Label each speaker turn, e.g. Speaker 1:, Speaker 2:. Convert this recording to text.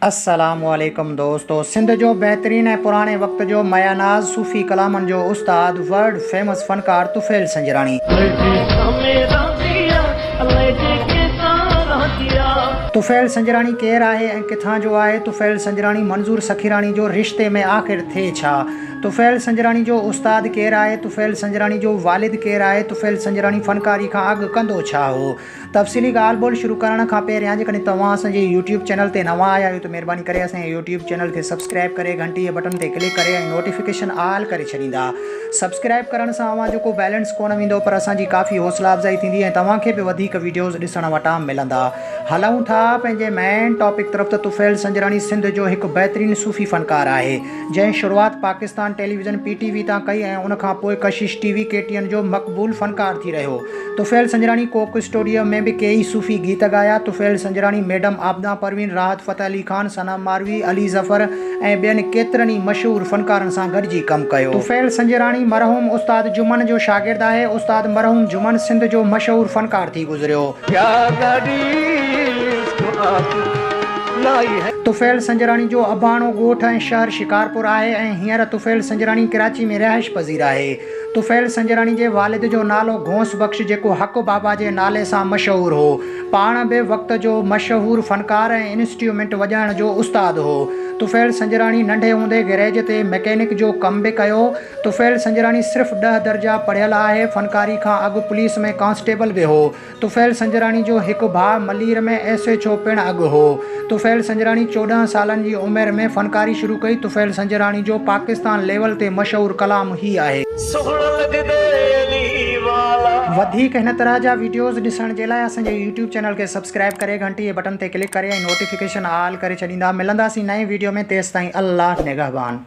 Speaker 1: अस्सलामुअलैकुम दोस्तों। सिंध जो बेहतरीन ऐं पुराणे वक़्त जो मयानाज़ सूफ़ी कलामनि जो उस्ताद वर्ल्ड फेमस फ़नकार तुफ़ैल संजराणी। तुफ़ैल संजराणी केरु आहे ऐं किथां जो आहे? तुफ़ैल संजराणी मंज़ूर सखीराणी जो रिश्ते में आख़िर थिए छा? तुफ़ैल संजराणी जो उस्ताद केरु आहे? तुफ़ैल संजराणी जो वालिद केरु आहे? तुफ़ैल संजराणी फ़नकारी खां अॻु कंदो छा हो? तफ़सीली ॻाल्हि ॿोल शुरू करण खां पहिरियां जेकॾहिं तव्हां असांजे यूट्यूब चैनल ते नवां आया आहियो त महिरबानी करे असांजे यूट्यूब चैनल खे सब्सक्राइब करे घंटी जे बटन ते क्लिक करे ऐं नोटिफिकेशन ऑल करे छॾींदा। सब्सक्राइब करण सां अव्हां जेको बैलेंस कोन वेंदो पर असांजी काफ़ी हौसला अफ़ज़ाई थींदी ऐं तव्हांखे बि वधीक वीडियोज़ ॾिसण वटां मिलंदा। हलूं था पंहिंजे मेन टॉपिक तरफ़। त तुफ़ैल संजराणी सिंध जो हिकु बहितरीनु सूफ़ी फ़नकार आहे जंहिं शुरूआति पाकिस्तान टेलीविज़न PTV तां कई ऐं उनखां पोइ कशिश TV KTN जो मक़बूल फ़नकार थी रहियो। तुफ़ैल संजराणी कोक स्टूडियो में भी कई सूफ़ी गीत गाया। तुफ़ैल संजराणी मैडम आबदा परवीन, राहत फ़तेह अली खान, सनम मारवी, अली ज़फ़र ऐं ॿियनि केतिरनि ई मशहूर फ़नकारनि सां गॾिजी कमु कयो। तुफ़ैल संजराणी मरहूम उस्ताद जुमन जो शागिर्द आहे। उस्ताद मरहूम जुमन सिंध जो मशहूर फ़नकार थी गुज़रियो। तुफ़ैल संजराणी जो अबाणो ॻोठ ऐं शहर शिकारपुर आहे ऐं हींअर तुफ़ैल संजराणी कराची में रिहाइश पज़ीर आहे। तुफ़ैल संजराणी जे वालिद जो नालो घोंस बख़्श जेको हक़ बाबा जे नाले सां मशहूर हो, पाण बि वक़्त जो मशहूर फ़नकार ऐं इंस्ट्रूमेंट वॼाइण जो उस्ताद हो। तुफ़ैल संजराणी नंढे हूंदे गैरेज ते मैकेनिक जो कम बि कयो। तुफ़ैल संजराणी सिर्फ़ु 10 दर्जा पढ़ियल आहे। फ़नकारी खां अॻु पुलिस में कांस्टेबल बि हो। तुफ़ैल संजराणी जो हिकु भाउ मलीर में SHO पिणु अॻु हो। तुफ़ैल संजराणी 14 सालनि जी उमिरि में फ़नकारी शुरू कई। तुफ़ैल संजराणी जो पाकिस्तान लेवल ते मशहूर कलाम ही आहे। वधीक हिन तरह जा वीडियोज़ ॾिसण जे लाइ असांजे यूट्यूब चैनल खे सब्सक्राइब करे घंटी जे बटन ते क्लिक करे ऐं नोटिफिकेशन ऑल करे छॾींदा। मिलंदासीं नए वीडियो में। तेसिताईं अल्लाह निगहबान।